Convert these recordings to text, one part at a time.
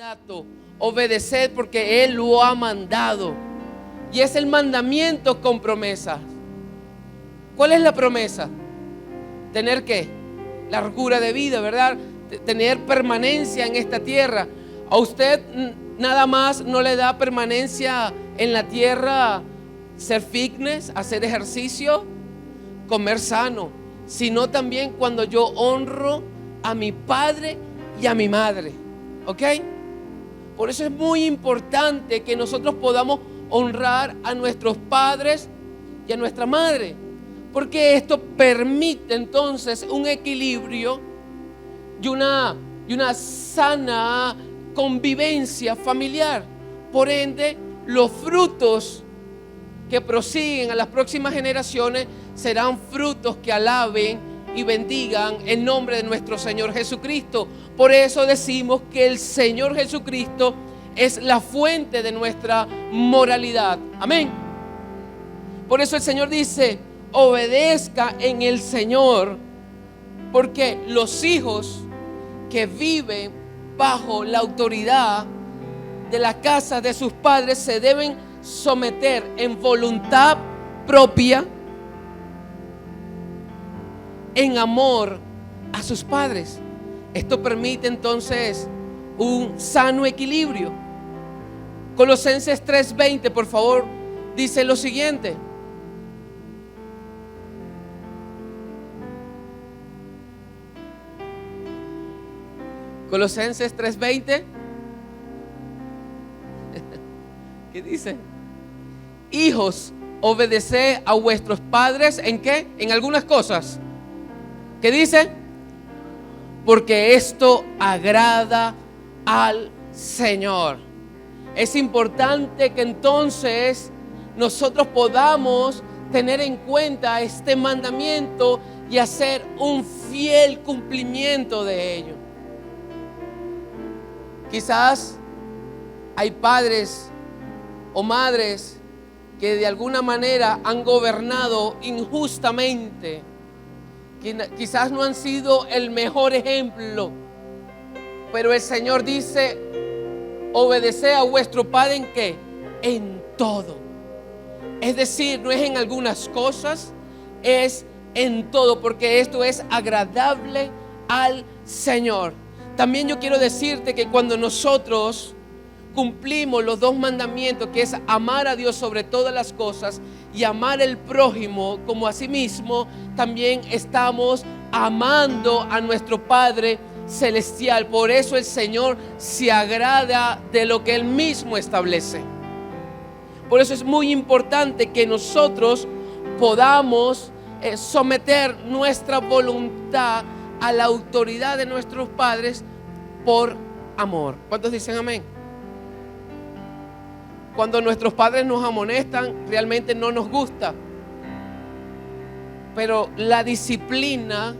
mandato. Obedeced porque Él lo ha mandado. Y es el mandamiento con promesa. ¿Cuál es la promesa? Tener ¿qué? Largura de vida, ¿verdad? Tener permanencia en esta tierra. A usted nada más no le da permanencia en la tierra ser fitness, hacer ejercicio, comer sano, sino también cuando yo honro a mi padre y a mi madre. ¿Ok? Por eso es muy importante que nosotros podamos honrar a nuestros padres y a nuestra madre, porque esto permite entonces un equilibrio y una sana convivencia familiar. Por ende, los frutos que prosiguen a las próximas generaciones serán frutos que alaben y bendigan el nombre de nuestro Señor Jesucristo. Por eso decimos que el Señor Jesucristo es la fuente de nuestra moralidad. Amén. Por eso el Señor dice: obedezca en el Señor, porque los hijos que viven bajo la autoridad de la casa de sus padres se deben someter en voluntad propia, en amor a sus padres. Esto permite entonces un sano equilibrio. Colosenses 3:20, por favor, dice lo siguiente: Colosenses 3:20. ¿Qué dice? Hijos, obedeced a vuestros padres. ¿En qué? En algunas cosas. ¿Qué dice? Porque esto agrada al Señor. Es importante que entonces nosotros podamos tener en cuenta este mandamiento y hacer un fiel cumplimiento de ello. Quizás hay padres o madres que de alguna manera han gobernado injustamente. Quizás no han sido el mejor ejemplo, pero el Señor dice: obedeced a vuestro Padre ¿en qué? En todo. Es decir, no es en algunas cosas, es en todo, porque esto es agradable al Señor. También yo quiero decirte que cuando nosotros cumplimos los dos mandamientos, que es amar a Dios sobre todas las cosas y amar al prójimo como a sí mismo, también estamos amando a nuestro Padre Celestial. Por eso el Señor se agrada de lo que Él mismo establece. Por eso es muy importante que nosotros podamos someter nuestra voluntad a la autoridad de nuestros padres por amor. ¿Cuántos dicen amén? Cuando nuestros padres nos amonestan, realmente no nos gusta, pero la disciplina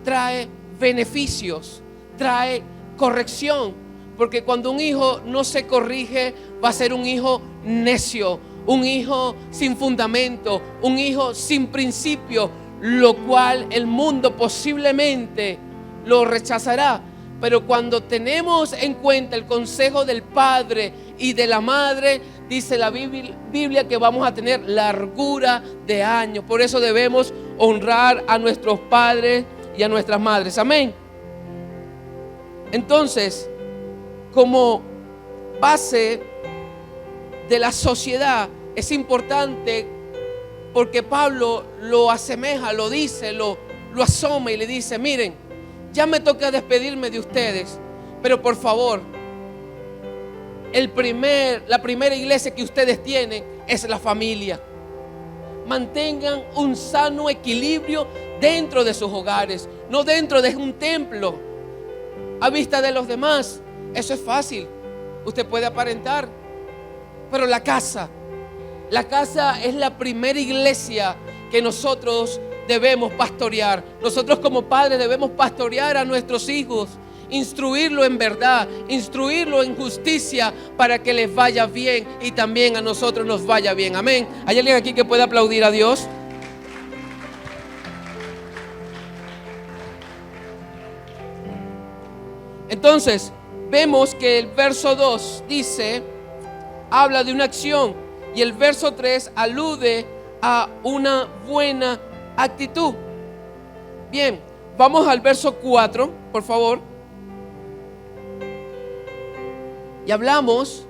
trae beneficios, trae corrección, porque cuando un hijo no se corrige, va a ser un hijo necio, un hijo sin fundamento, un hijo sin principio, lo cual el mundo posiblemente lo rechazará. Pero cuando tenemos en cuenta el consejo del padre y de la madre, dice la Biblia que vamos a tener largura de años. Por eso debemos honrar a nuestros padres y a nuestras madres. Amén. Entonces, como base de la sociedad, es importante, porque Pablo lo asemeja, lo dice, lo asoma y le dice: miren, ya me toca despedirme de ustedes, pero por favor, la primera iglesia que ustedes tienen es la familia. Mantengan un sano equilibrio dentro de sus hogares, no dentro de un templo a vista de los demás. Eso es fácil, usted puede aparentar, pero la casa es la primera iglesia que nosotros debemos pastorear. Nosotros como padres debemos pastorear a nuestros hijos, instruirlo en verdad, instruirlo en justicia, para que les vaya bien y también a nosotros nos vaya bien. Amén. ¿Hay alguien aquí que pueda aplaudir a Dios? Entonces, vemos que el verso 2 dice, habla de una acción, y el verso 3 alude a una buena actitud. Bien, vamos al verso 4, por favor. Y hablamos,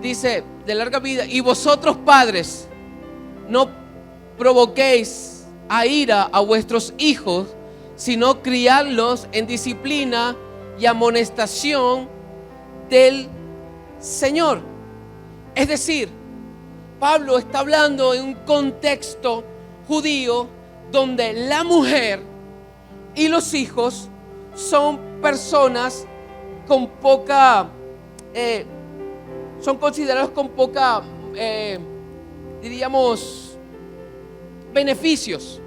dice, de larga vida. Y vosotros, padres, no provoquéis a ira a vuestros hijos, sino criadlos en disciplina y amonestación del Señor. Es decir, Pablo está hablando en un contexto judío donde la mujer y los hijos son personas con poca, son considerados con poca, diríamos, beneficios.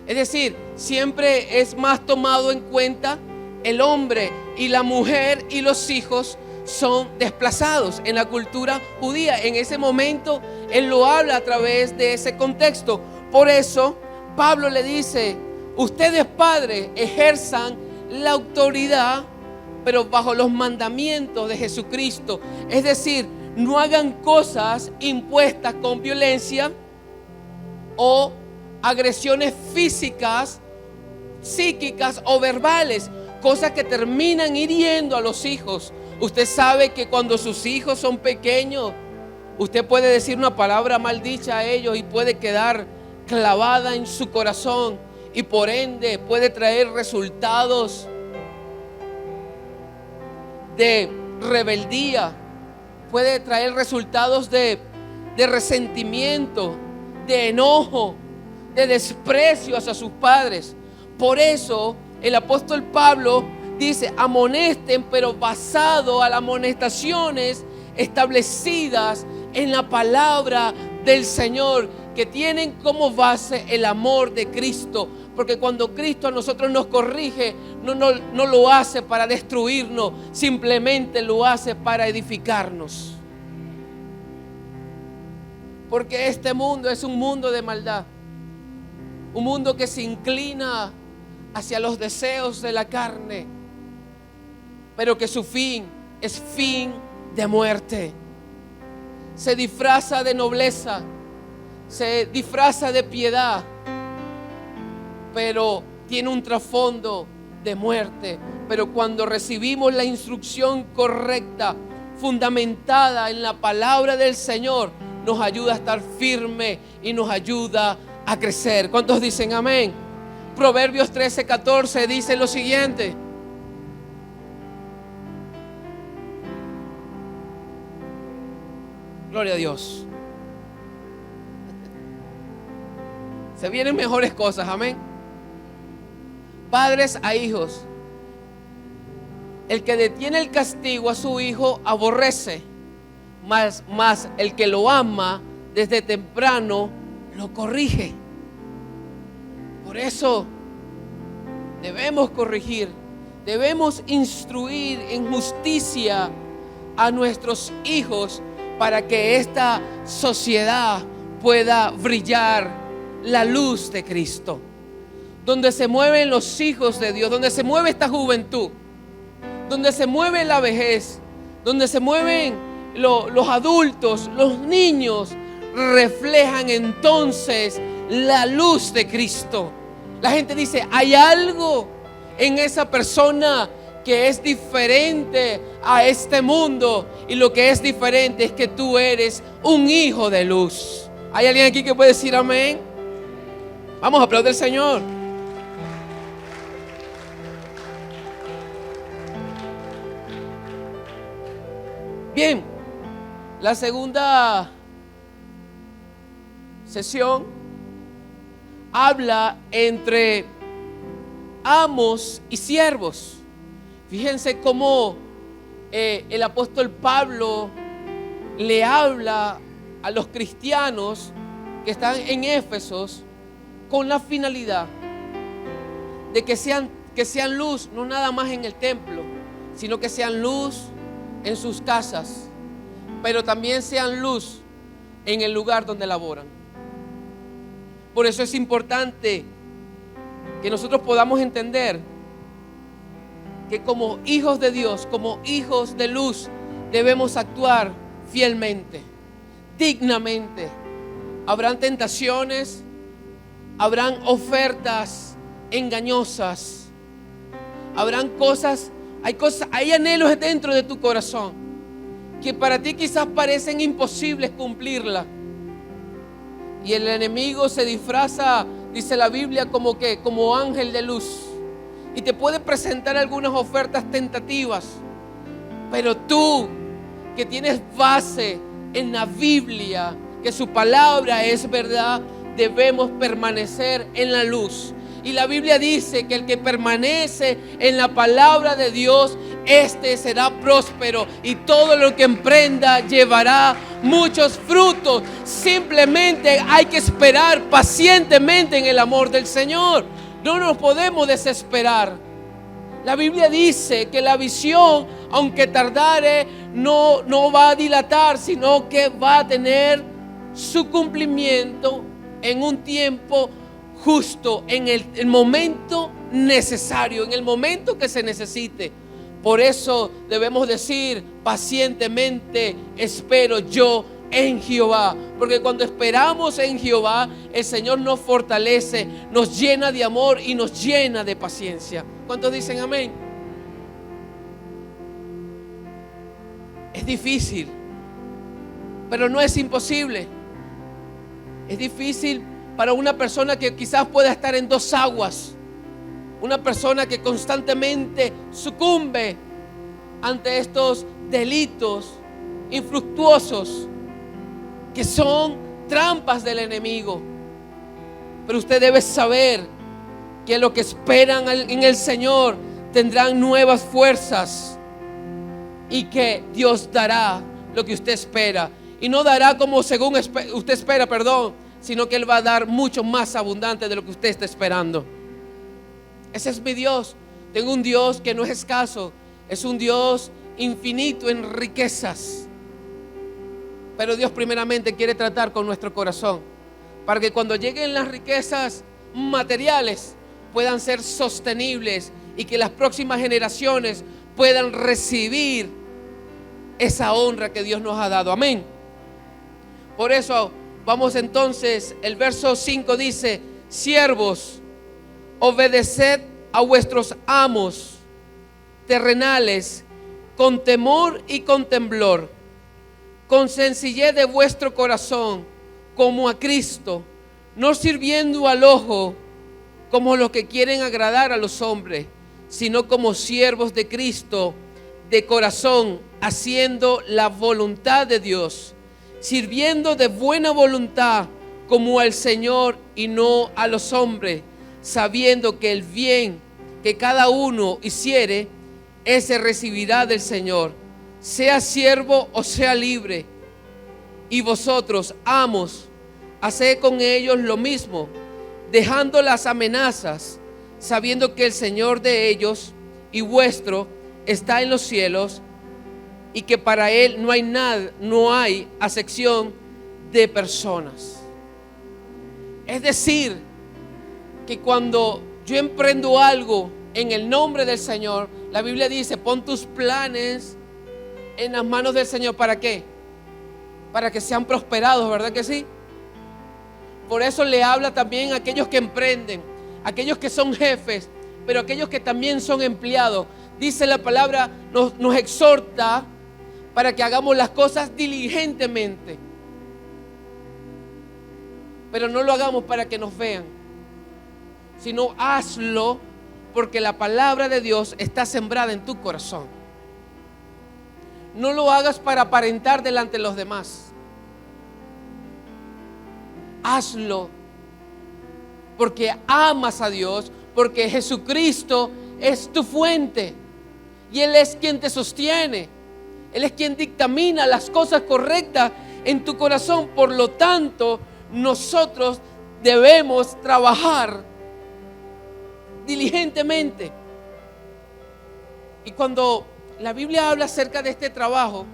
Es decir, siempre es más tomado en cuenta el hombre, y la mujer y los hijos son desplazados en la cultura judía. En ese momento él lo habla a través de ese contexto. Por eso Pablo le dice: ustedes, padres, ejerzan la autoridad, pero bajo los mandamientos de Jesucristo. Es decir, no hagan cosas impuestas con violencia o agresiones físicas, psíquicas o verbales, cosas que terminan hiriendo a los hijos. Usted sabe que cuando sus hijos son pequeños, usted puede decir una palabra maldicha a ellos y puede quedar clavada en su corazón, y por ende puede traer resultados de rebeldía, puede traer resultados de resentimiento, de enojo, de desprecio hacia sus padres. Por eso el apóstol Pablo dice: amonesten, pero basado a las amonestaciones establecidas en la palabra del Señor, que tienen como base el amor de Cristo. Porque cuando Cristo a nosotros nos corrige, no lo hace para destruirnos, simplemente lo hace para edificarnos. Porque este mundo es un mundo de maldad, un mundo que se inclina hacia los deseos de la carne, pero que su fin es fin de muerte. Se disfraza de nobleza, se disfraza de piedad, pero tiene un trasfondo de muerte. Pero cuando recibimos la instrucción correcta, fundamentada en la palabra del Señor, nos ayuda a estar firme y nos ayuda a crecer. ¿Cuántos dicen amén? Proverbios 13:14 dice lo siguiente: gloria a Dios. Se vienen mejores cosas, amén. Padres a hijos. El que detiene el castigo a su hijo aborrece, mas el que lo ama desde temprano lo corrige. Por eso debemos corregir, debemos instruir en justicia a nuestros hijos, para que esta sociedad pueda brillar la luz de Cristo. Donde se mueven los hijos de Dios, donde se mueve esta juventud, donde se mueve la vejez, donde se mueven los adultos, los niños, reflejan entonces la luz de Cristo. La gente dice: hay algo en esa persona que es diferente a este mundo, y lo que es diferente es que tú eres un hijo de luz. ¿Hay alguien aquí que puede decir amén? Vamos a aplaudir al Señor. Bien, la segunda sesión habla entre amos y siervos. Fíjense cómo el apóstol Pablo le habla a los cristianos que están en Éfeso con la finalidad de que sean luz, no nada más en el templo, sino que sean luz en sus casas, pero también sean luz en el lugar donde laboran. Por eso es importante que nosotros podamos entender que como hijos de Dios, como hijos de luz, debemos actuar fielmente, dignamente. Habrán tentaciones, habrán ofertas engañosas, habrán cosas, hay anhelos dentro de tu corazón que para ti quizás parecen imposibles cumplirla. Y el enemigo se disfraza, dice la Biblia, como ángel de luz, y te puede presentar algunas ofertas tentativas. Pero tú, que tienes base en la Biblia, que su palabra es verdad, debemos permanecer en la luz. Y la Biblia dice que el que permanece en la palabra de Dios, este será próspero, y todo lo que emprenda llevará muchos frutos. Simplemente hay que esperar pacientemente en el amor del Señor. No nos podemos desesperar. La Biblia dice que la visión, aunque tardare, no va a dilatar, sino que va a tener su cumplimiento en un tiempo justo, en el momento necesario, en el momento que se necesite. Por eso debemos decir pacientemente: espero yo en Jehová. Porque cuando esperamos en Jehová, el Señor nos fortalece, nos llena de amor y nos llena de paciencia. ¿Cuántos dicen amén? Es difícil, pero no es imposible. Es difícil para una persona que quizás pueda estar en dos aguas, una persona que constantemente sucumbe ante estos delitos infructuosos que son trampas del enemigo. Pero usted debe saber que los que esperan en el Señor tendrán nuevas fuerzas, y que Dios dará lo que usted espera, y no dará como según usted espera, sino que Él va a dar mucho más abundante de lo que usted está esperando. Ese es mi Dios. Tengo un Dios que no es escaso, es un Dios infinito en riquezas. Pero Dios primeramente quiere tratar con nuestro corazón, para que cuando lleguen las riquezas materiales puedan ser sostenibles, y que las próximas generaciones puedan recibir esa honra que Dios nos ha dado. Amén. Por eso vamos entonces, el verso 5 dice: siervos, obedeced a vuestros amos terrenales con temor y con temblor, con sencillez de vuestro corazón, como a Cristo, no sirviendo al ojo como los que quieren agradar a los hombres, sino como siervos de Cristo, de corazón, haciendo la voluntad de Dios, sirviendo de buena voluntad como al Señor y no a los hombres, sabiendo que el bien que cada uno hiciere, ese recibirá del Señor, sea siervo o sea libre. Y vosotros, amos, haced con ellos lo mismo, dejando las amenazas, sabiendo que el Señor de ellos y vuestro está en los cielos, y que para Él no hay acepción de personas. Es decir, que cuando yo emprendo algo en el nombre del Señor, la Biblia dice: pon tus planes en las manos del Señor. ¿Para qué? Para que sean prosperados, ¿verdad que sí? Por eso le habla también a aquellos que emprenden, aquellos que son jefes, pero aquellos que también son empleados. Dice la palabra, nos exhorta para que hagamos las cosas diligentemente, pero no lo hagamos para que nos vean, sino hazlo porque la palabra de Dios está sembrada en tu corazón. No lo hagas para aparentar delante de los demás. Hazlo porque amas a Dios, porque Jesucristo es tu fuente y Él es quien te sostiene. Él es quien dictamina las cosas correctas en tu corazón. Por lo tanto, nosotros debemos trabajar diligentemente. Y cuando la Biblia habla acerca de este trabajo,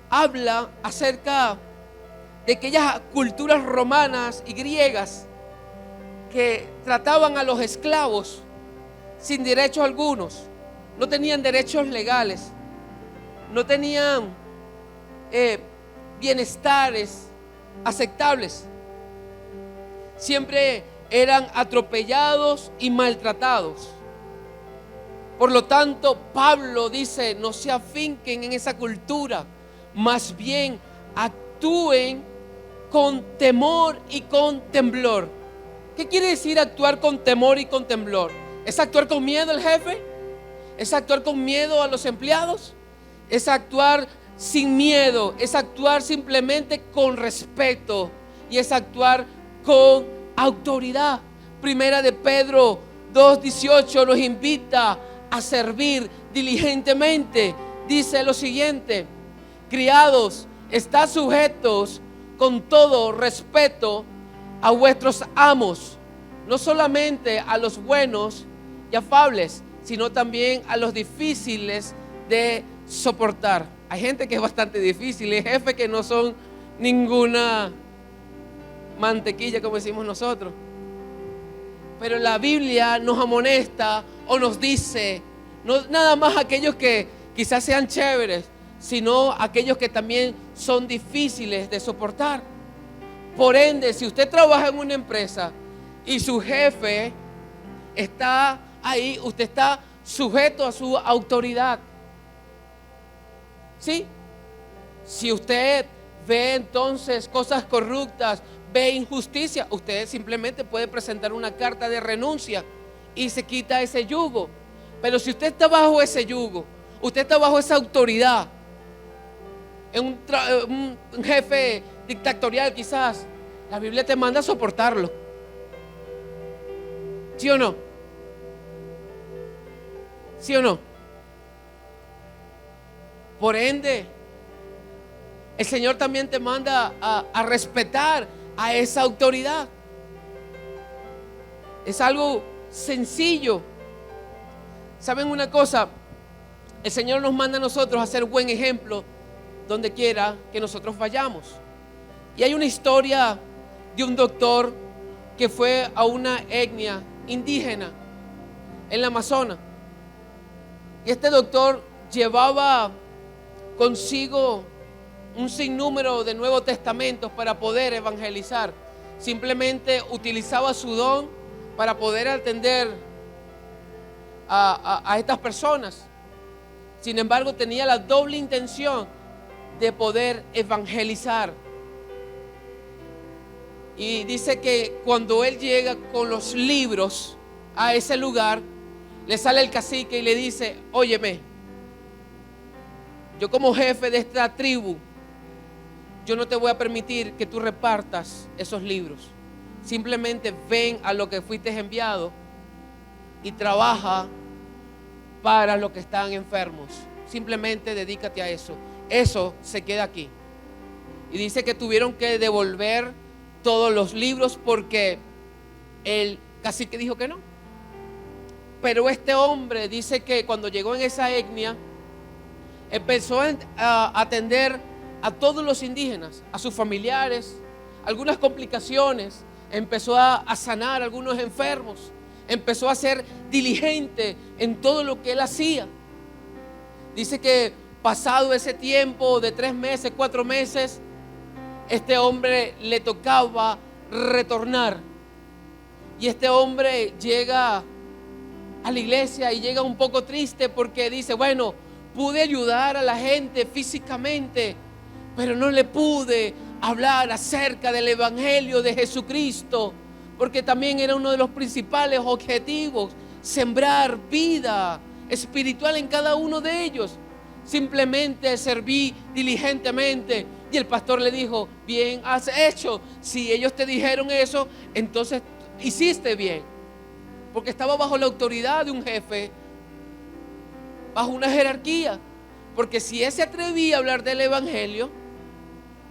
habla acerca de aquellas culturas romanas y griegas que trataban a los esclavos sin derechos algunos, no tenían derechos legales, no tenían bienestares aceptables. Siempre eran atropellados y maltratados. Por lo tanto, Pablo dice, no se afinquen en esa cultura, más bien actúen con temor y con temblor. ¿Qué quiere decir actuar con temor y con temblor? ¿Es actuar con miedo al jefe? ¿Es actuar con miedo a los empleados? ¿Es actuar sin miedo? ¿Es actuar simplemente con respeto? Y es actuar con autoridad. Primera de Pedro 2:18 nos invita a servir diligentemente. Dice lo siguiente: criados, estad sujetos con todo respeto a vuestros amos, no solamente a los buenos y afables, sino también a los difíciles de soportar. Hay gente que es bastante difícil, hay jefes que no son ninguna mantequilla, como decimos nosotros. Pero la Biblia nos amonesta o nos dice, no nada más aquellos que quizás sean chéveres, sino aquellos que también son difíciles de soportar. Por ende, si usted trabaja en una empresa y su jefe está ahí, usted está sujeto a su autoridad. ¿Sí? Si usted ve entonces cosas corruptas, ve injusticia, usted simplemente puede presentar una carta de renuncia y se quita ese yugo. Pero si usted está bajo ese yugo, usted está bajo esa autoridad, en un jefe dictatorial quizás, la Biblia te manda a soportarlo. ¿Sí o no? ¿Sí o no? Por ende, el Señor también te manda a respetar a esa autoridad. Es algo sencillo. ¿Saben una cosa? El Señor nos manda a nosotros a ser buen ejemplo donde quiera que nosotros vayamos. Y hay una historia de un doctor que fue a una etnia indígena en la Amazonas. Y este doctor llevaba consigo un sinnúmero de Nuevos Testamentos para poder evangelizar. Simplemente utilizaba su don para poder atender a estas personas. Sin embargo, tenía la doble intención de poder evangelizar. Y dice que cuando él llega con los libros a ese lugar, le sale el cacique y le dice: óyeme, yo como jefe de esta tribu, yo no te voy a permitir que tú repartas esos libros. Simplemente ven a lo que fuiste enviado y trabaja para los que están enfermos. Simplemente dedícate a eso. Eso se queda aquí. Y dice que tuvieron que devolver todos los libros porque el cacique dijo que no. Pero este hombre dice que cuando llegó en esa etnia, empezó a atender a todos los indígenas, a sus familiares, algunas complicaciones, empezó a sanar a algunos enfermos, empezó a ser diligente en todo lo que él hacía. Dice que pasado ese tiempo de 3 meses, 4 meses, este hombre le tocaba retornar. Y este hombre llega a la iglesia y llega un poco triste porque dice: bueno, pude ayudar a la gente físicamente, pero no le pude hablar acerca del evangelio de Jesucristo, porque también era uno de los principales objetivos, sembrar vida espiritual en cada uno de ellos. Simplemente serví diligentemente. Y el pastor le dijo: bien has hecho. Si ellos te dijeron eso, entonces hiciste bien, porque estaba bajo la autoridad de un jefe, bajo una jerarquía. Porque si él se atrevía a hablar del evangelio,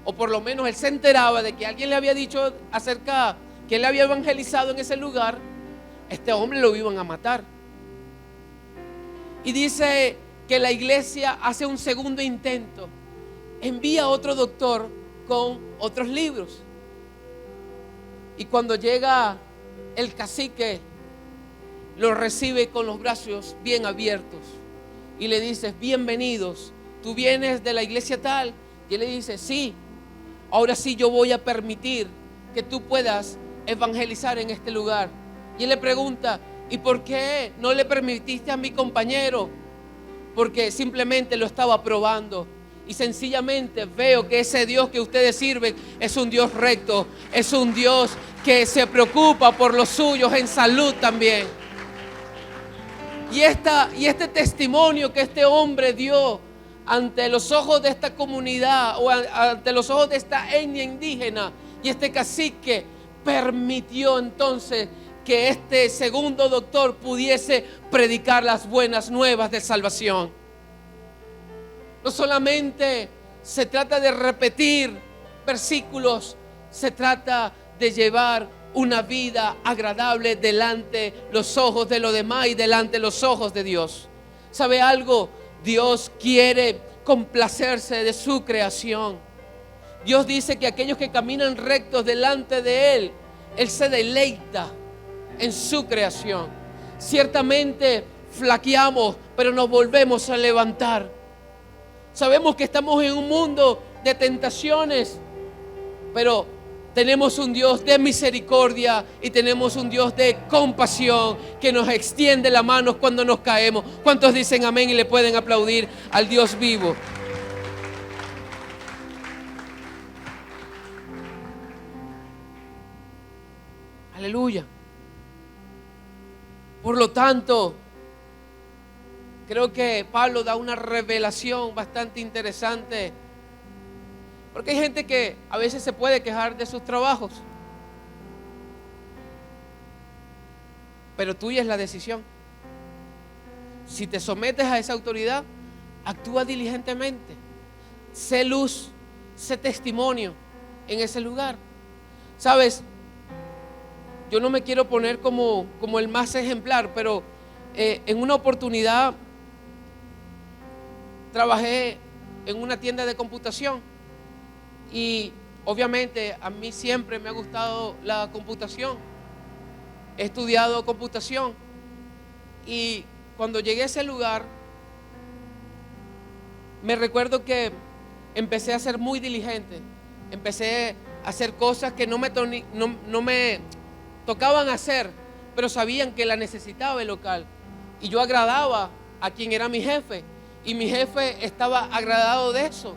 o por lo menos él se enteraba de que alguien le había dicho acerca que él había evangelizado en ese lugar, este hombre lo iban a matar. Y dice que la iglesia hace un segundo intento, envía a otro doctor con otros libros. Y cuando llega el cacique, lo recibe con los brazos bien abiertos y le dices: bienvenidos, tú vienes de la iglesia tal. Y él le dice: sí, ahora sí yo voy a permitir que tú puedas evangelizar en este lugar. Y él le pregunta: ¿y por qué no le permitiste a mi compañero? Porque simplemente lo estaba probando. Y sencillamente veo que ese Dios que ustedes sirven es un Dios recto, es un Dios que se preocupa por los suyos en salud también. Y este testimonio que este hombre dio ante los ojos de esta comunidad, o ante los ojos de esta etnia indígena, y este cacique permitió entonces que este segundo doctor pudiese predicar las buenas nuevas de salvación. No solamente se trata de repetir versículos, se trata de llevar una vida agradable delante los ojos de los demás y delante los ojos de Dios. ¿Sabe algo? Dios quiere complacerse de su creación. Dios dice que aquellos que caminan rectos delante de Él, Él se deleita en su creación. Ciertamente flaqueamos, pero nos volvemos a levantar. Sabemos que estamos en un mundo de tentaciones, pero tenemos un Dios de misericordia y tenemos un Dios de compasión que nos extiende la mano cuando nos caemos. ¿Cuántos dicen amén y le pueden aplaudir al Dios vivo? Aleluya. Por lo tanto, creo que Pablo da una revelación bastante interesante, porque hay gente que a veces se puede quejar de sus trabajos, pero tuya es la decisión. Si te sometes a esa autoridad, actúa diligentemente, sé luz, sé testimonio en ese lugar. Sabes, yo no me quiero poner como el más ejemplar, pero en una oportunidad trabajé en una tienda de computación y obviamente a mí siempre me ha gustado la computación. He estudiado computación y cuando llegué a ese lugar me recuerdo que empecé a ser muy diligente. Empecé a hacer cosas que no me tocaban hacer, pero sabían que la necesitaba el local. Y yo agradaba a quien era mi jefe. Y mi jefe estaba agradado de eso.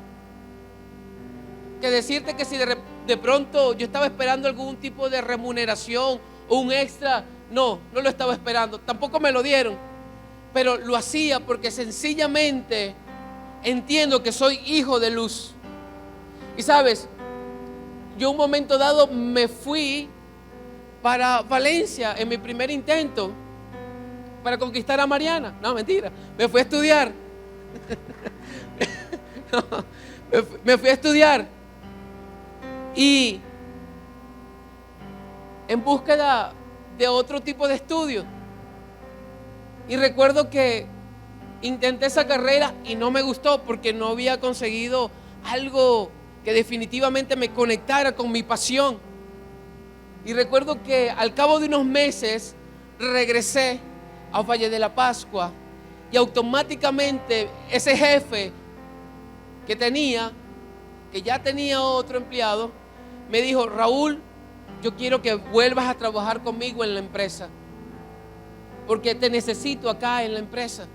Que decirte que si de pronto yo estaba esperando algún tipo de remuneración o un extra, no lo estaba esperando. Tampoco me lo dieron. Pero lo hacía porque sencillamente entiendo que soy hijo de luz. Y sabes, yo un momento dado me fui para Valencia en mi primer intento para conquistar a Mariana. No, mentira, me fui a estudiar. No, me fui a estudiar y en búsqueda de otro tipo de estudio. Y recuerdo que intenté esa carrera y no me gustó porque no había conseguido algo que definitivamente me conectara con mi pasión. Y recuerdo que al cabo de unos meses regresé a Valle de la Pascua y automáticamente ese jefe que ya tenía otro empleado, me dijo: Raúl, yo quiero que vuelvas a trabajar conmigo en la empresa, porque te necesito acá en la empresa.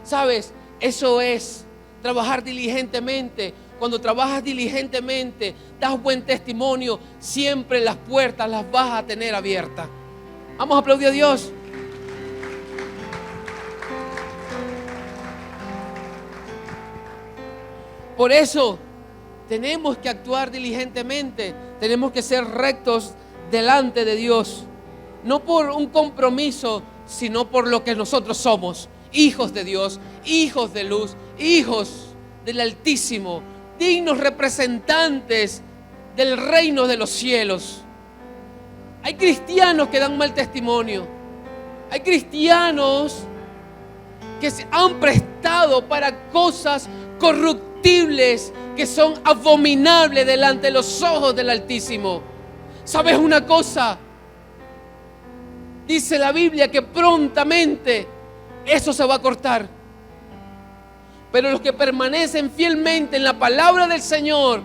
¿Sabes? Eso es trabajar diligentemente. Cuando trabajas diligentemente, das buen testimonio, siempre las puertas las vas a tener abiertas. Vamos a aplaudir a Dios. Por eso tenemos que actuar diligentemente, tenemos que ser rectos delante de Dios, no por un compromiso, sino por lo que nosotros somos, hijos de Dios, hijos de luz, hijos del Altísimo, dignos representantes del reino de los cielos. Hay cristianos que dan mal testimonio, hay cristianos que se han prestado para cosas corruptibles, que son abominables delante de los ojos del Altísimo. ¿Sabes una cosa? dice la Biblia que prontamente eso se va a cortar. Pero los que permanecen fielmente en la palabra del Señor,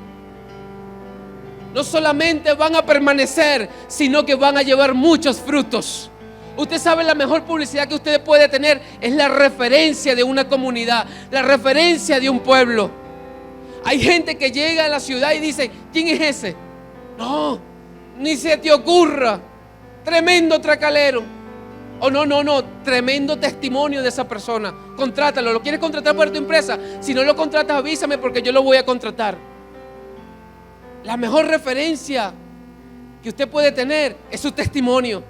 no solamente van a permanecer, sino que van a llevar muchos frutos. Usted sabe, la mejor publicidad que usted puede tener es la referencia de una comunidad, la referencia de un pueblo. Hay gente que llega a la ciudad y dice: ¿quién es ese? No, ni se te ocurra. Tremendo tracalero. O no, tremendo testimonio de esa persona. Contrátalo. ¿Lo quieres contratar para tu empresa? Si no lo contratas, avísame porque yo lo voy a contratar. La mejor referencia que usted puede tener es su testimonio,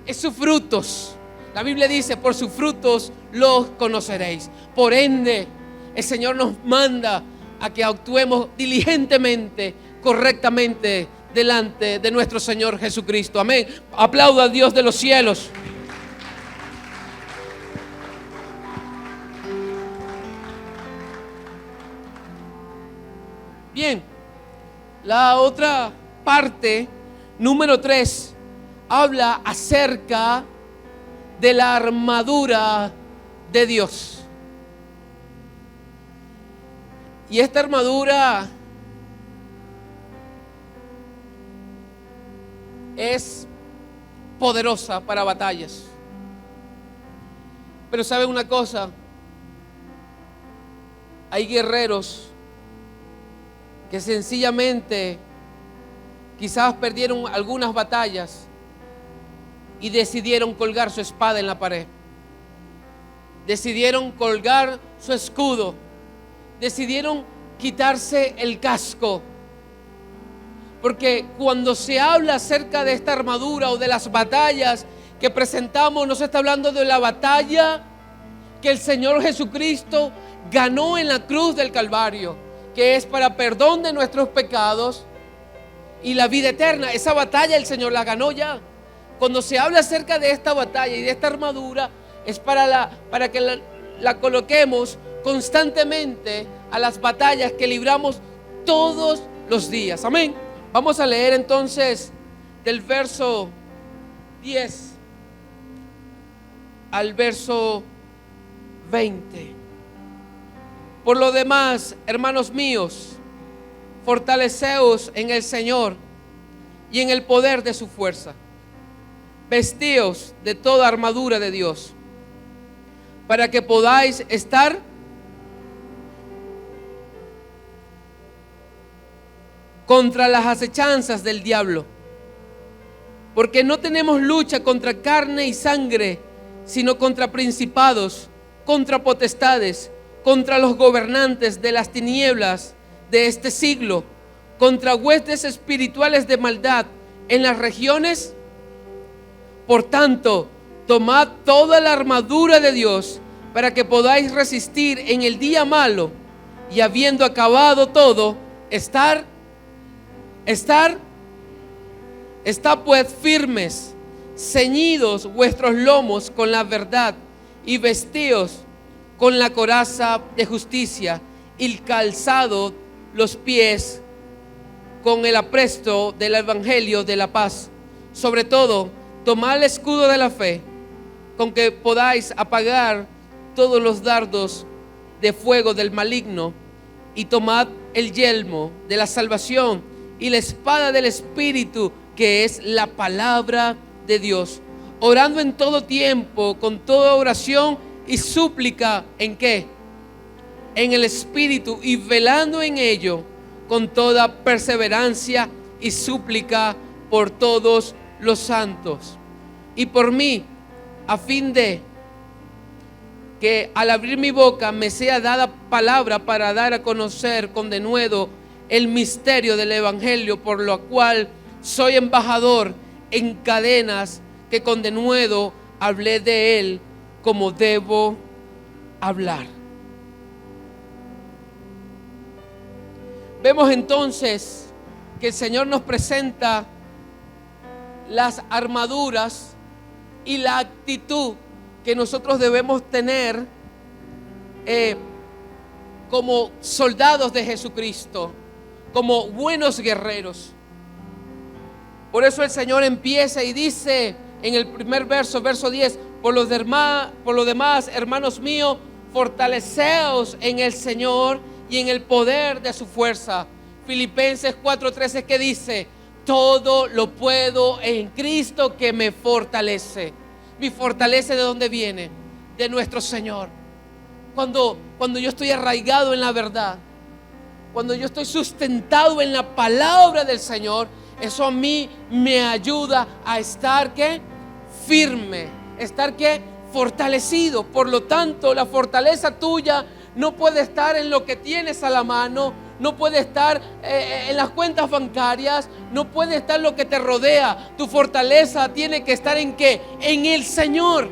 es sus frutos. La Biblia dice: por sus frutos los conoceréis. Por ende, el Señor nos manda a que actuemos diligentemente, correctamente, delante de nuestro Señor Jesucristo. Amén. Aplauda a Dios de los cielos. Bien, la otra parte, número 3, habla acerca de la armadura de Dios. Y esta armadura es poderosa para batallas. Pero ¿saben una cosa? Hay guerreros que sencillamente quizás perdieron algunas batallas y decidieron colgar su espada en la pared. Decidieron colgar su escudo. Decidieron quitarse el casco. Porque cuando se habla acerca de esta armadura o de las batallas que presentamos, no se está hablando de la batalla que el Señor Jesucristo ganó en la cruz del Calvario, que es para perdón de nuestros pecados y la vida eterna. Esa batalla el Señor la ganó ya. Cuando se habla acerca de esta batalla y de esta armadura, es para que la coloquemos constantemente a las batallas que libramos todos los días. Amén. Vamos a leer entonces del verso 10 al verso 20. Por lo demás, hermanos míos, fortaleceos en el Señor y en el poder de su fuerza. Vestíos de toda armadura de Dios, para que podáis estar contra las acechanzas del diablo. Porque no tenemos lucha contra carne y sangre, sino contra principados, contra potestades, contra los gobernantes de las tinieblas de este siglo, contra huestes espirituales de maldad en las regiones. Por tanto, tomad toda la armadura de Dios para que podáis resistir en el día malo, y habiendo acabado todo, estar pues firmes, ceñidos vuestros lomos con la verdad, y vestíos con la coraza de justicia, y calzado los pies con el apresto del evangelio de la paz. Sobre todo, tomad el escudo de la fe, con que podáis apagar todos los dardos de fuego del maligno, y tomad el yelmo de la salvación y la espada del Espíritu, que es la palabra de Dios, orando en todo tiempo con toda oración y súplica. ¿En qué? En el Espíritu, y velando en ello con toda perseverancia y súplica por todos los santos y por mí, a fin de que al abrir mi boca me sea dada palabra para dar a conocer con denuedo el misterio del evangelio, por lo cual soy embajador en cadenas, que con denuedo hablé de él como debo hablar. Vemos entonces que el Señor nos presenta las armaduras y la actitud que nosotros debemos tener como soldados de Jesucristo, como buenos guerreros. Por eso el Señor empieza y dice en el primer verso, verso 10, por lo demás, hermanos míos, fortaleceos en el Señor y en el poder de su fuerza. Filipenses 4:13, que dice: todo lo puedo en Cristo que me fortalece. Mi fortaleza, ¿de dónde viene? De nuestro Señor. Cuando yo estoy arraigado en la verdad, cuando yo estoy sustentado en la palabra del Señor, eso a mí me ayuda a estar ¿qué? Firme, estar ¿qué? Fortalecido. Por lo tanto, la fortaleza tuya no puede estar en lo que tienes a la mano, no puede estar en las cuentas bancarias, no puede estar en lo que te rodea. Tu fortaleza tiene que estar ¿en qué? En el Señor.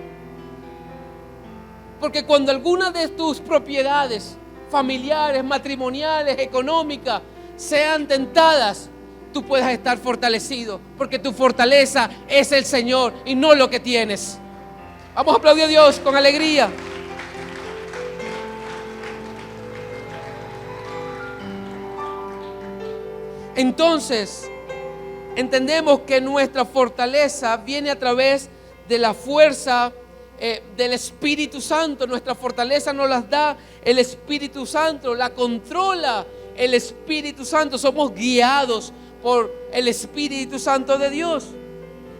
Porque cuando alguna de tus propiedades familiares, matrimoniales, económicas sean tentadas, tú puedas estar fortalecido, porque tu fortaleza es el Señor y no lo que tienes. Vamos a aplaudir a Dios con alegría. Entonces, entendemos que nuestra fortaleza viene a través de la fuerza del Espíritu Santo. Nuestra fortaleza nos las da el Espíritu Santo, la controla el Espíritu Santo. Somos guiados por el Espíritu Santo de Dios.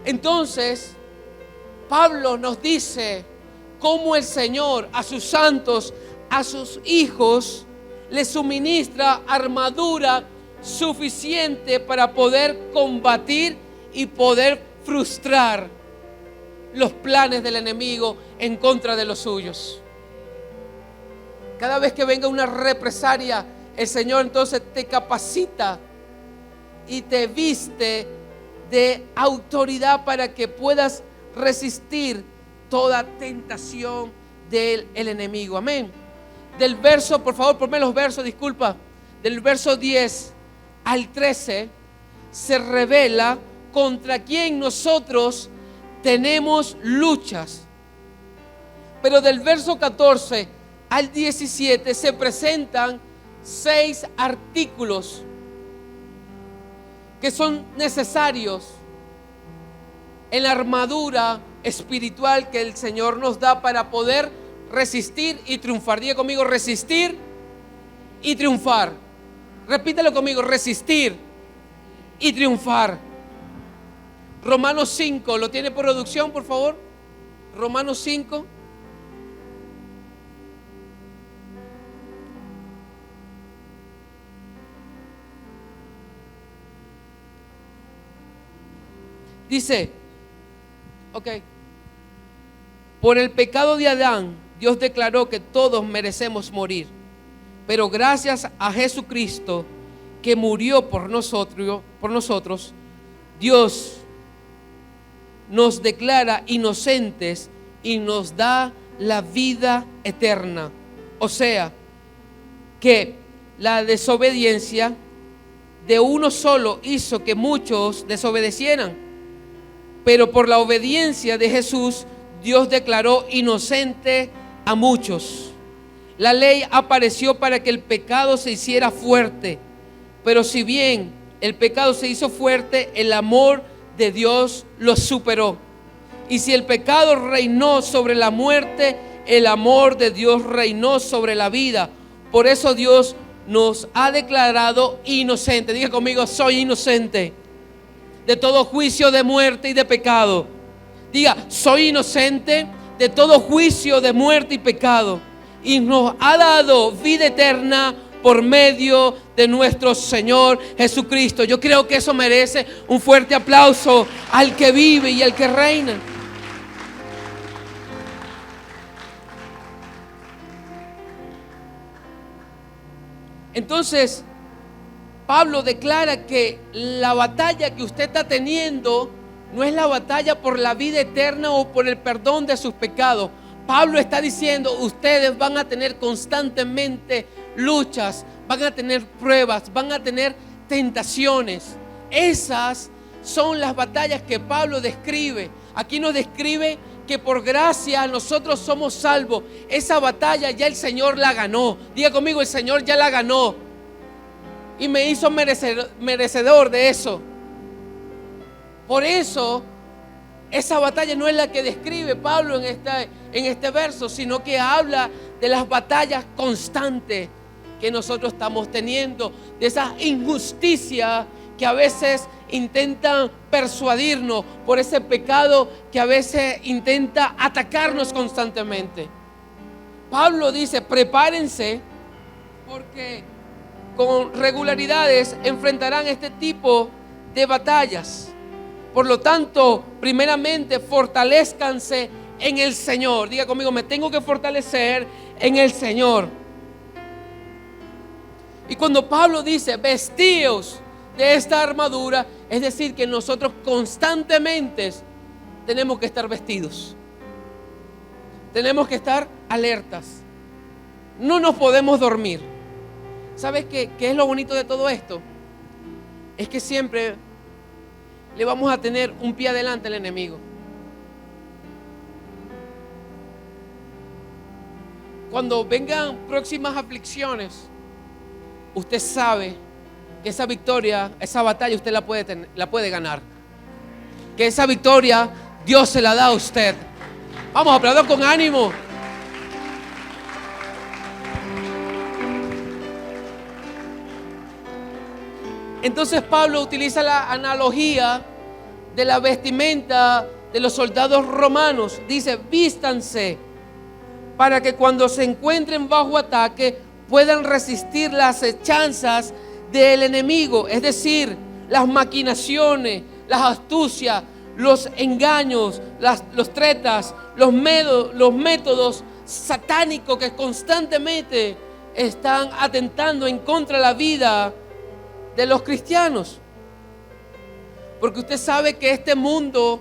Entonces, Pablo nos dice cómo el Señor a sus santos, a sus hijos, les suministra armadura suficiente para poder combatir y poder frustrar los planes del enemigo en contra de los suyos. Cada vez que venga una represalia, el Señor entonces te capacita y te viste de autoridad para que puedas resistir toda tentación del enemigo. Amén. Del verso, por favor, ponme los versos, disculpa. Del verso 10 al 13 se revela contra quién nosotros tenemos luchas. Pero del verso 14 al 17 se presentan 6 artículos que son necesarios en la armadura espiritual que el Señor nos da para poder resistir y triunfar. Diga conmigo: resistir y triunfar. Repítelo conmigo: resistir y triunfar. Romanos 5, ¿lo tiene por producción, por favor? Romanos 5. Dice, por el pecado de Adán, Dios declaró que todos merecemos morir. Pero gracias a Jesucristo, que murió por nosotros, Dios nos declara inocentes y nos da la vida eterna. O sea, que la desobediencia de uno solo hizo que muchos desobedecieran, pero por la obediencia de Jesús, Dios declaró inocente a muchos. La ley apareció para que el pecado se hiciera fuerte, pero si bien el pecado se hizo fuerte, el amor de Dios lo superó. Y si el pecado reinó sobre la muerte, el amor de Dios reinó sobre la vida. Por eso Dios nos ha declarado inocentes. Diga conmigo: soy inocente de todo juicio de muerte y de pecado. Diga: soy inocente de todo juicio de muerte y pecado. Y nos ha dado vida eterna por medio de nuestro Señor Jesucristo. Yo creo que eso merece un fuerte aplauso al que vive y al que reina. Entonces, Pablo declara que la batalla que usted está teniendo no es la batalla por la vida eterna o por el perdón de sus pecados. Pablo está diciendo: ustedes van a tener constantemente luchas, van a tener pruebas, van a tener tentaciones. Esas son las batallas que Pablo describe. Aquí nos describe que por gracia nosotros somos salvos. Esa batalla ya el Señor la ganó. Diga conmigo: el Señor ya la ganó y me hizo merecedor de eso. Por eso esa batalla no es la que describe Pablo en este verso, sino que habla de las batallas constantes que nosotros estamos teniendo, de esa injusticia que a veces intentan persuadirnos, por ese pecado que a veces intenta atacarnos constantemente. Pablo dice: prepárense, porque con regularidades enfrentarán este tipo de batallas. Por lo tanto, primeramente, fortalezcanse en el Señor. Diga conmigo: me tengo que fortalecer en el Señor. Y cuando Pablo dice: vestíos de esta armadura, es decir, que nosotros constantemente tenemos que estar vestidos. Tenemos que estar alertas. No nos podemos dormir. ¿Sabes qué es lo bonito de todo esto? Es que siempre le vamos a tener un pie adelante al enemigo. Cuando vengan próximas aflicciones, usted sabe que esa victoria, esa batalla usted la puede ganar. Que esa victoria Dios se la da a usted. Vamos a aplaudir con ánimo. Entonces Pablo utiliza la analogía de la vestimenta de los soldados romanos. Dice: vístanse para que cuando se encuentren bajo ataque puedan resistir las acechanzas del enemigo, es decir, las maquinaciones, las astucias, los engaños, los tretas, los métodos satánicos que constantemente están atentando en contra de la vida de los cristianos. Porque usted sabe que este mundo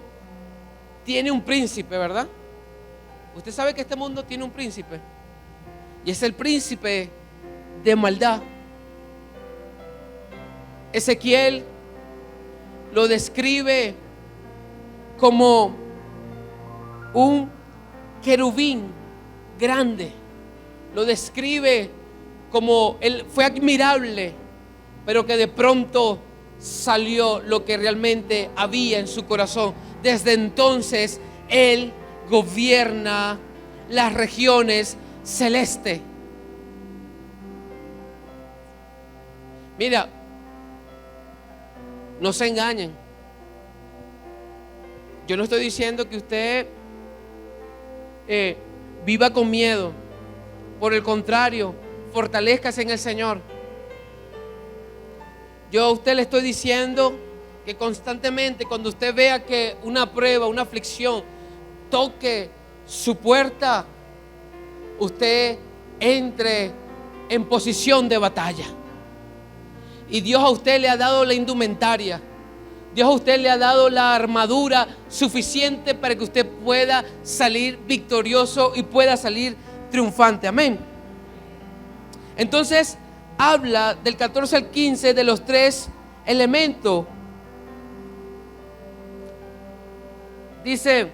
tiene un príncipe, ¿verdad? Usted sabe que este mundo tiene un príncipe, y es el príncipe de maldad. Ezequiel lo describe como un querubín grande. Lo describe como él fue admirable, pero que de pronto salió lo que realmente había en su corazón. Desde entonces él gobierna las regiones celestes. Mira, no se engañen. Yo no estoy diciendo que usted viva con miedo. Por el contrario, fortalézcase en el Señor. Yo a usted le estoy diciendo que constantemente, cuando usted vea que una prueba, una aflicción toque su puerta, usted entre en posición de batalla. Y Dios a usted le ha dado la indumentaria. Dios a usted le ha dado la armadura suficiente para que usted pueda salir victorioso y pueda salir triunfante. Amén. Entonces habla del 14 al 15 de los tres elementos. Dice,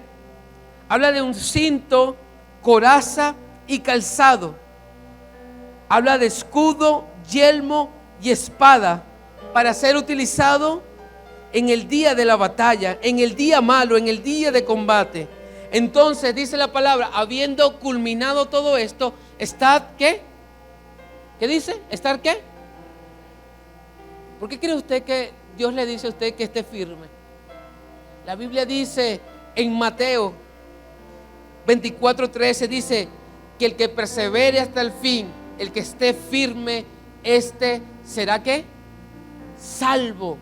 habla de un cinto, coraza y calzado. Habla de escudo, yelmo y espada para ser utilizado en el día de la batalla, en el día malo, en el día de combate. Entonces dice la palabra: habiendo culminado todo esto, estad ¿qué? ¿Qué dice? ¿Estar qué? ¿Por qué cree usted que Dios le dice a usted que esté firme? La Biblia dice en Mateo 24:13, dice que el que persevere hasta el fin, el que esté firme, este será ¿qué? Salvo.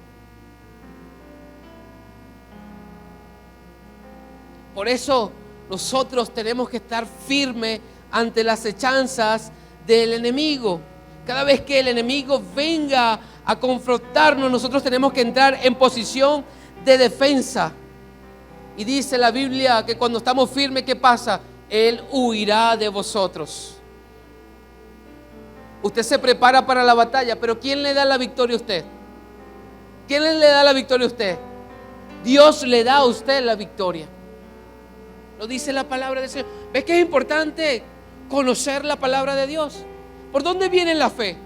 Por eso nosotros tenemos que estar firmes ante las acechanzas del enemigo. Cada vez que el enemigo venga a confrontarnos, nosotros tenemos que entrar en posición de defensa. Y dice la Biblia que cuando estamos firmes, ¿qué pasa? Él huirá de vosotros. Usted se prepara para la batalla, pero ¿quién le da la victoria a usted? ¿Quién le da la victoria a usted? Dios le da a usted la victoria. Lo dice la palabra del Señor. ¿Ves que es importante conocer la palabra de Dios? ¿Por dónde viene la fe?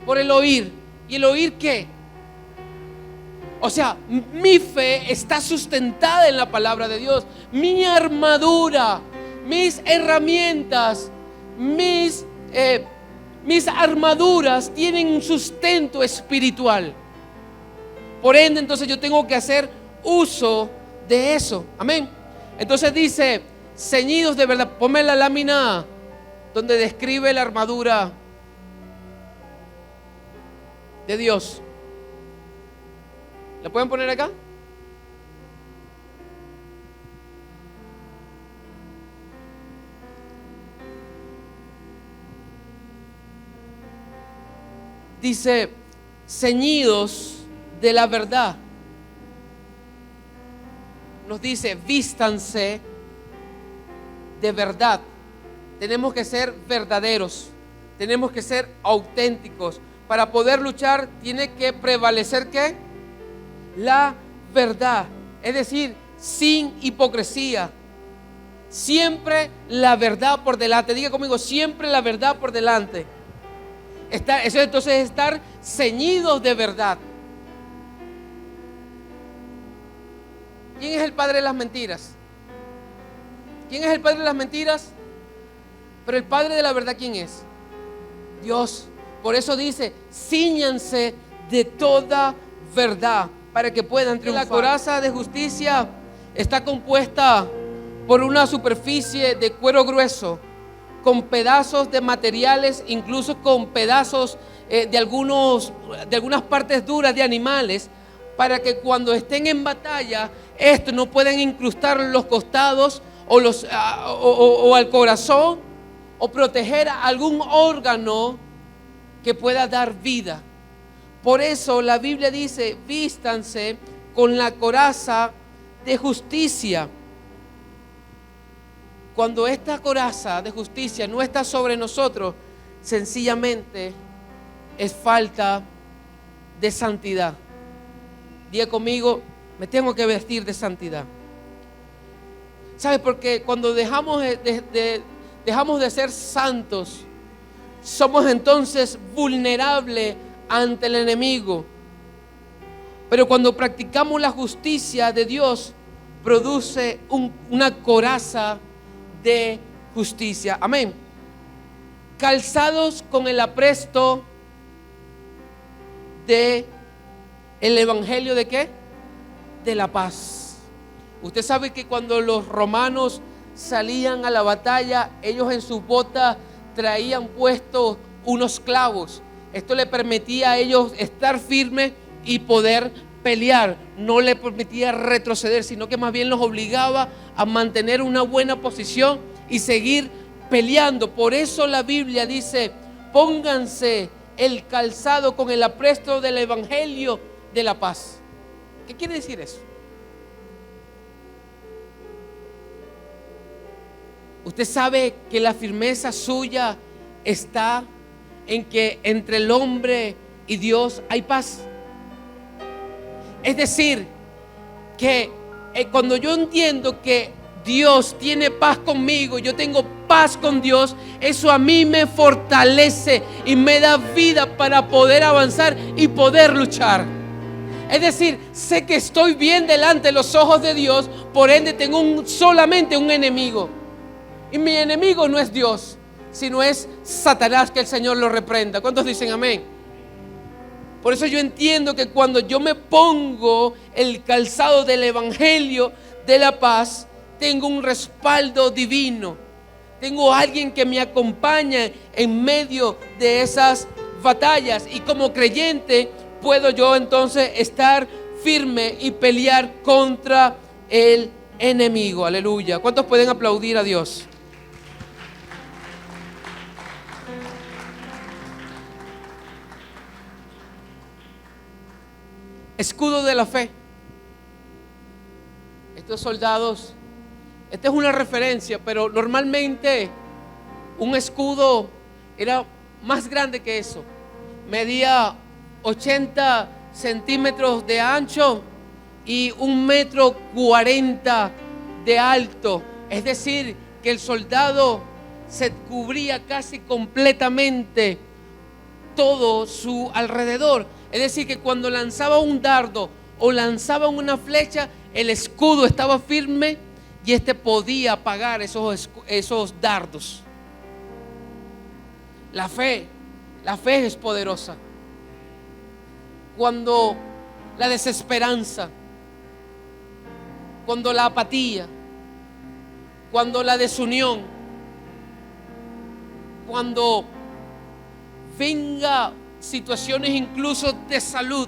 Por el oír. ¿Y el oír qué? O sea, mi fe está sustentada en la palabra de Dios. Mi armadura, mis herramientas, mis armaduras tienen un sustento espiritual. Por ende, entonces yo tengo que hacer uso de eso. Amén. Entonces dice, ceñidos de verdad. Ponme la lámina donde describe la armadura de Dios. ¿La pueden poner acá? Dice, ceñidos de la verdad. Nos dice, vístanse de verdad. Tenemos que ser verdaderos. Tenemos que ser auténticos. Para poder luchar tiene que prevalecer ¿qué? La verdad. Es decir, sin hipocresía. Siempre la verdad por delante. Diga conmigo, siempre la verdad por delante. Eso entonces es estar ceñidos de verdad. ¿Quién es el padre de las mentiras? ¿Quién es el padre de las mentiras? Pero el padre de la verdad, ¿quién es? Dios. Por eso dice, cíñanse de toda verdad para que puedan triunfar. La coraza de justicia está compuesta por una superficie de cuero grueso, con pedazos de materiales, incluso con pedazos de algunas partes duras de animales, para que cuando estén en batalla, estos no puedan incrustar los costados o al corazón, o proteger a algún órgano que pueda dar vida. Por eso la Biblia dice, vístanse con la coraza de justicia. Cuando esta coraza de justicia no está sobre nosotros, sencillamente es falta de santidad. Diga conmigo, me tengo que vestir de santidad. ¿Sabes? Porque cuando dejamos de ser santos, somos entonces vulnerables ante el enemigo. Pero cuando practicamos la justicia de Dios, produce una coraza de justicia. Amén. Calzados con el apresto de el evangelio de ¿qué? De la paz. Usted sabe que cuando los romanos salían a la batalla, ellos en sus botas traían puestos unos clavos. Esto le permitía a ellos estar firmes y poder pelear. No le permitía retroceder, sino que más bien los obligaba a mantener una buena posición y seguir peleando. Por eso la Biblia dice, pónganse el calzado con el apresto del evangelio de la paz. ¿Qué quiere decir eso? Usted sabe que la firmeza suya está en que entre el hombre y Dios hay paz. Es decir, que cuando yo entiendo que Dios tiene paz conmigo, yo tengo paz con Dios, eso a mí me fortalece y me da vida para poder avanzar y poder luchar. Es decir, sé que estoy bien delante de los ojos de Dios, por ende tengo solamente un enemigo. Y mi enemigo no es Dios, sino es Satanás, que el Señor lo reprenda. ¿Cuántos dicen amén? Por eso yo entiendo que cuando yo me pongo el calzado del evangelio de la paz, tengo un respaldo divino. Tengo alguien que me acompaña en medio de esas batallas. Y como creyente puedo yo entonces estar firme y pelear contra el enemigo. Aleluya. ¿Cuántos pueden aplaudir a Dios? Escudo de la fe. Estos soldados, esta es una referencia, pero normalmente un escudo era más grande que eso. Medía 80 centímetros de ancho y 1,40 m de alto. Es decir, que el soldado se cubría casi completamente todo su alrededor. Es decir, que cuando lanzaba un dardo o lanzaban una flecha, el escudo estaba firme y podía apagar esos dardos. La fe es poderosa. Cuando la desesperanza, cuando la apatía, cuando la desunión, cuando venga situaciones incluso de salud,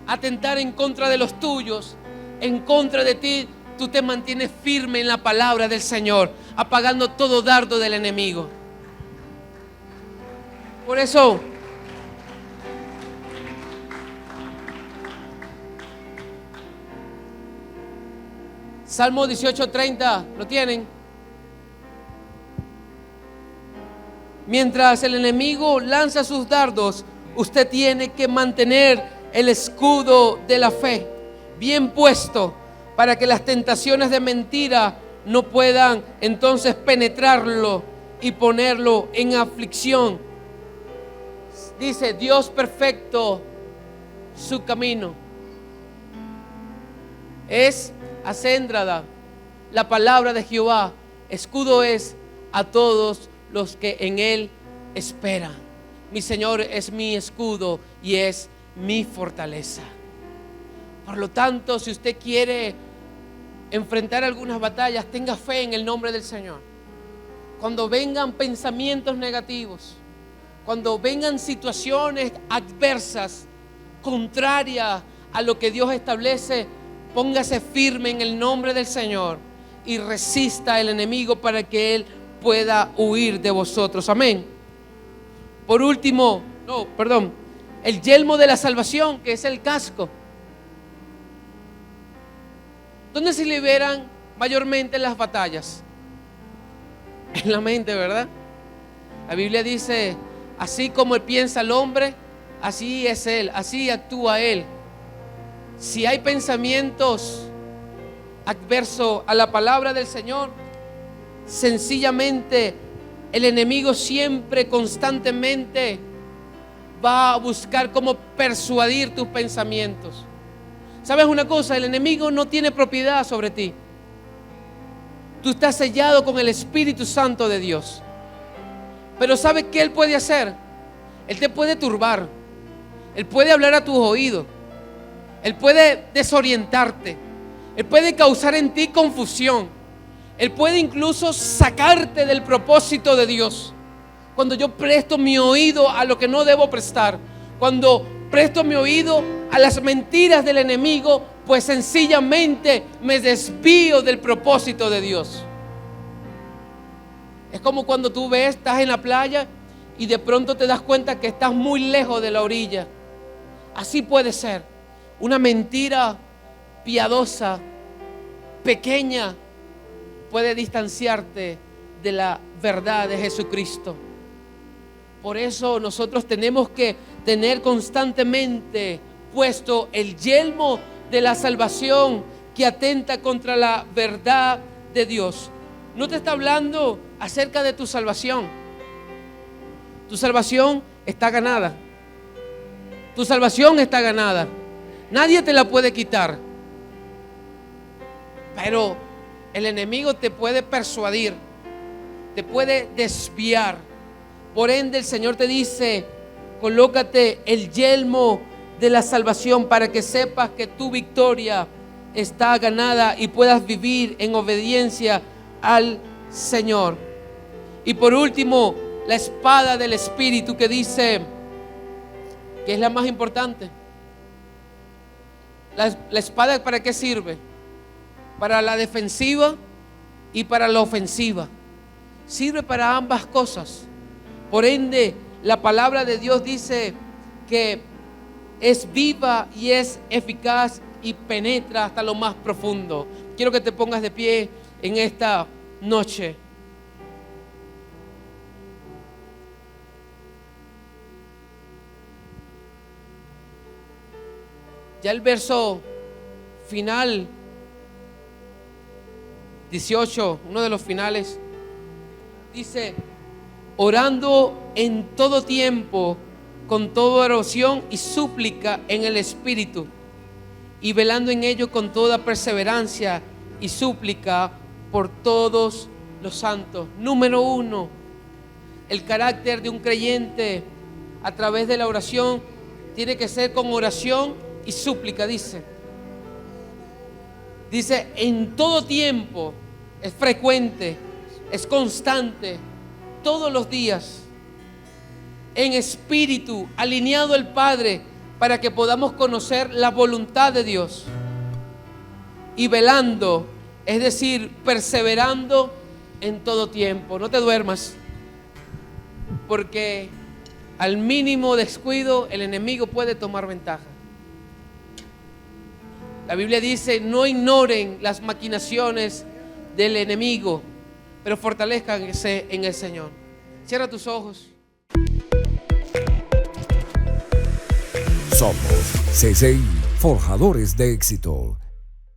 atentar en contra de los tuyos, en contra de ti, tú te mantienes firme en la palabra del Señor, apagando todo dardo del enemigo. Por eso, Salmo 18:30, ¿lo tienen? Mientras el enemigo lanza sus dardos, usted tiene que mantener el escudo de la fe bien puesto para que las tentaciones de mentira no puedan entonces penetrarlo y ponerlo en aflicción. Dice: Dios perfecto su camino. Es acéndrada la palabra de Jehová, escudo es a todos los que en Él esperan. Mi Señor es mi escudo y es mi fortaleza. Por lo tanto, si usted quiere enfrentar algunas batallas, tenga fe en el nombre del Señor. Cuando vengan pensamientos negativos, cuando vengan situaciones adversas, contrarias a lo que Dios establece, póngase firme en el nombre del Señor y resista al enemigo para que Él pueda huir de vosotros. Amén. Por último, el yelmo de la salvación, que es el casco. ¿Dónde se liberan mayormente las batallas? En la mente, ¿verdad? La Biblia dice: así como piensa el hombre, así es él, así actúa él. Si hay pensamientos adversos a la palabra del Señor, sencillamente el enemigo siempre, constantemente va a buscar cómo persuadir tus pensamientos. ¿Sabes una cosa? El enemigo no tiene propiedad sobre ti. Tú estás sellado con el Espíritu Santo de Dios. Pero ¿sabes qué Él puede hacer? Él te puede turbar. Él puede hablar a tus oídos. Él puede desorientarte. Él puede causar en ti confusión. Él puede incluso sacarte del propósito de Dios. Cuando yo presto mi oído a lo que no debo prestar, cuando presto mi oído a las mentiras del enemigo, pues sencillamente me desvío del propósito de Dios. Es como cuando tú estás en la playa y de pronto te das cuenta que estás muy lejos de la orilla. Así puede ser. Una mentira piadosa, pequeña, puede distanciarte de la verdad de Jesucristo. Por eso nosotros tenemos que tener constantemente puesto el yelmo de la salvación que atenta contra la verdad de Dios. No te está hablando acerca de tu salvación. Tu salvación está ganada. Tu salvación está ganada. Nadie te la puede quitar. Pero el enemigo te puede persuadir, te puede desviar. Por ende, el Señor te dice: colócate el yelmo de la salvación para que sepas que tu victoria está ganada y puedas vivir en obediencia al Señor. Y por último, la espada del Espíritu, que dice que es la más importante. La espada, ¿para qué sirve? Para la defensiva y para la ofensiva. Sirve para ambas cosas. Por ende, la palabra de Dios dice que es viva y es eficaz y penetra hasta lo más profundo. Quiero que te pongas de pie en esta noche. Ya el verso final, 18, uno de los finales, dice: orando en todo tiempo, con toda oración y súplica en el Espíritu, y velando en ello con toda perseverancia y súplica por todos los santos. Número 1, el carácter de un creyente a través de la oración tiene que ser con oración y súplica, dice. Dice, en todo tiempo, es frecuente, es constante, todos los días, en espíritu, alineado al Padre, para que podamos conocer la voluntad de Dios. Y velando, es decir, perseverando en todo tiempo. No te duermas, porque al mínimo descuido el enemigo puede tomar ventaja. La Biblia dice, no ignoren las maquinaciones del enemigo, pero fortalezcanse en el Señor. Cierra tus ojos. Somos CCI, forjadores de éxito.